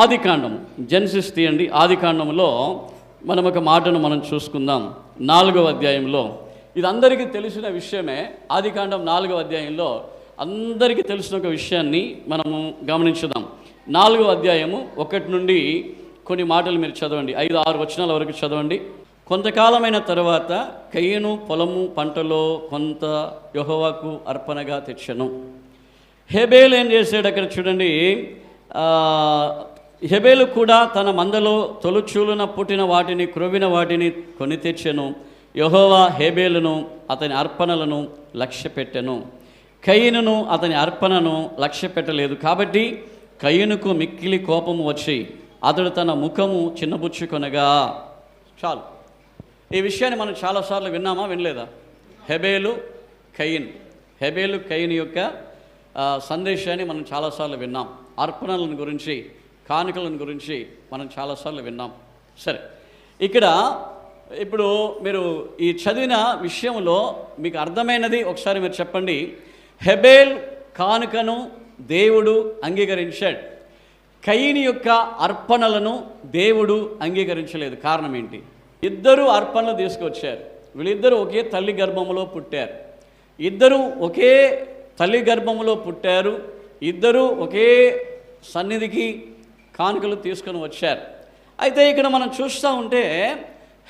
ఆదికాండం, Genesis తీయండి. ఆదికాండంలో మనం ఒక మాటను మనం చూసుకుందాం. 4వ అధ్యాయంలో, ఇది అందరికీ తెలిసిన విషయమే. ఆదికాండం 4వ అధ్యాయంలో అందరికీ తెలిసిన ఒక విషయాన్ని మనము గమనించుదాం. 4వ అధ్యాయము 1 నుండి కొన్ని మాటలు మీరు చదవండి. 5-6 వచనాల వరకు చదవండి. కొంతకాలమైన తర్వాత కయీను పొలము పంటలో కొంత యెహోవాకు అర్పణగా తెచ్చెను. హేబేలు ఏం చేశాడు అక్కడ చూడండి. హేబేలు కూడా తన మందలో తొలుచూలున పుట్టిన వాటిని, క్రొవ్విన వాటిని కొని తెచ్చెను. యెహోవా హేబేలును అతని అర్పణలను లక్ష్యపెట్టెను, కయీనును అతని అర్పణను లక్ష్యపెట్టలేదు. కాబట్టి కయీనుకు మిక్కిలి కోపము వచ్చి అతడు తన ముఖము చిన్నబుచ్చుకొనగా. చాలు, ఈ విషయాన్ని మనం చాలాసార్లు విన్నామా, వినలేదా? హేబేలు కయీను యొక్క సందేశాన్ని మనం చాలాసార్లు విన్నాం. అర్పణలను గురించి, కానుకలను గురించి మనం చాలాసార్లు విన్నాం. సరే, ఇక్కడ ఇప్పుడు మీరు ఈ చదివిన విషయంలో మీకు అర్థమైనది ఒకసారి మీరు చెప్పండి. హేబేల్ కానుకను దేవుడు అంగీకరించాడు, కయీను యొక్క అర్పణలను దేవుడు అంగీకరించలేదు. కారణం ఏంటి? ఇద్దరు అర్పణలు తీసుకొచ్చారు. వీళ్ళిద్దరూ ఒకే తల్లి గర్భములో పుట్టారు. ఇద్దరు ఒకే తల్లి గర్భములో పుట్టారు. ఇద్దరూ ఒకే సన్నిధికి కానుకలు తీసుకొని వచ్చారు. అయితే ఇక్కడ మనం చూస్తూ ఉంటే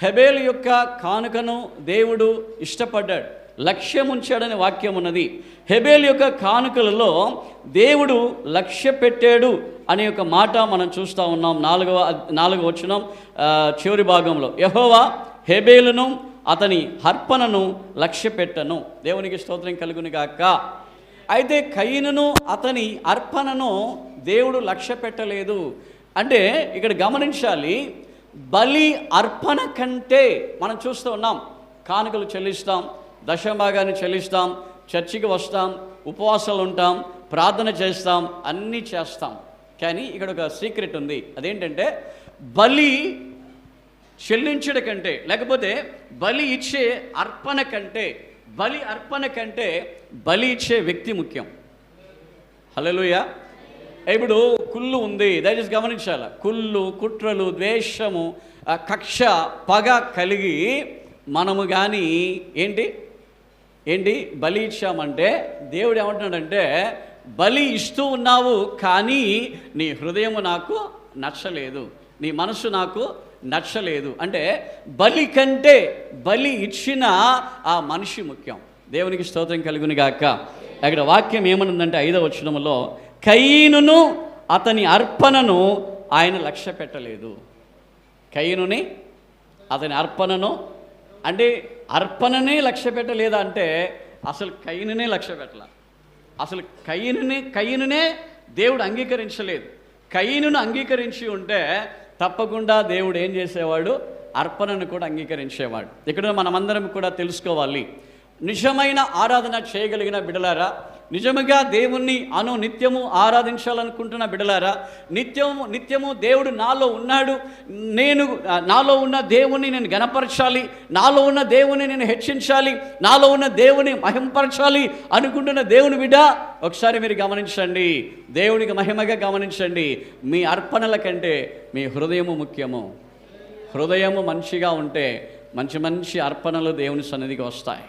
హేబేలు యొక్క కానుకను దేవుడు ఇష్టపడ్డాడు, లక్ష్యం ఉంచాడనే వాక్యం ఉన్నది. హేబేలు యొక్క కానుకలలో దేవుడు లక్ష్య పెట్టాడు అనే ఒక మాట మనం చూస్తూ ఉన్నాం. 4వ వచనం చివరి భాగంలో, యెహోవా హేబేలును అతని అర్పణను లక్ష్య పెట్టను. దేవునికి స్తోత్రం కలుగును గాక. అయితే కయీనును అతని అర్పణను దేవుడు లక్ష్య పెట్టలేదు. అంటే ఇక్కడ గమనించాలి, బలి అర్పణ కంటే మనం చూస్తూ ఉన్నాం, కానుకలు చెల్లిస్తాం, దశభాగాన్ని చెల్లిస్తాం, చర్చికి వస్తాం, ఉపవాసాలు ఉంటాం, ప్రార్థన చేస్తాం, అన్నీ చేస్తాం. కానీ ఇక్కడ ఒక సీక్రెట్ ఉంది. అదేంటంటే బలి చెల్లించడం కంటే, లేకపోతే బలి ఇచ్చే అర్పణ కంటే, బలి ఇచ్చే వ్యక్తి ముఖ్యం. హల్లెలూయా. ఇప్పుడు కుళ్ళు ఉంది, దయచేసి గమనించాలి. కుళ్ళు, కుట్రలు, ద్వేషము, కక్ష, పగ కలిగి మనము కానీ ఏంటి బలి ఇచ్చామంటే దేవుడు ఏమంటున్నాడంటే, బలి ఇస్తూ ఉన్నావు కానీ నీ హృదయము నాకు నచ్చలేదు, నీ మనసు నాకు నచ్చలేదు. అంటే బలి కంటే బలి ఇచ్చిన ఆ మనిషి ముఖ్యం. దేవునికి స్తోత్రం కలుగును గాక. అక్కడ వాక్యం ఏమనుందంటే 5వ వచనంలో, కయీనును అతని అర్పణను ఆయన లక్ష్య పెట్టలేదు. కయీనుని అతని అర్పణను, అంటే అర్పణనే లక్ష్య పెట్టలేదా అంటే అసలు కయీనునే లక్ష్య పెట్టాల. అసలు కయీనునే దేవుడు అంగీకరించలేదు. కయీనును అంగీకరించి ఉంటే తప్పకుండా దేవుడు ఏం చేసేవాడు? అర్పణను కూడా అంగీకరించేవాడు. ఇక్కడ మనమందరం కూడా తెలుసుకోవాలి, నిజమైన ఆరాధన చేయగలిగిన బిడలారా, నిజముగా దేవుణ్ణి నిత్యము ఆరాధించాలనుకుంటున్న బిడలారా, నిత్యము దేవుడు నాలో ఉన్నాడు, నాలో ఉన్న దేవుణ్ణి నేను గణపరచాలి, నాలో ఉన్న దేవుని నేను హెచ్చించాలి, నాలో ఉన్న దేవుని మహింపరచాలి అనుకుంటున్న దేవుని బిడ్డ, ఒకసారి మీరు గమనించండి, దేవునికి మహిమగా గమనించండి. మీ అర్పణల కంటే మీ హృదయము ముఖ్యము. హృదయము మంచిగా ఉంటే మంచి అర్పణలు దేవుని సన్నిధికి వస్తాయి.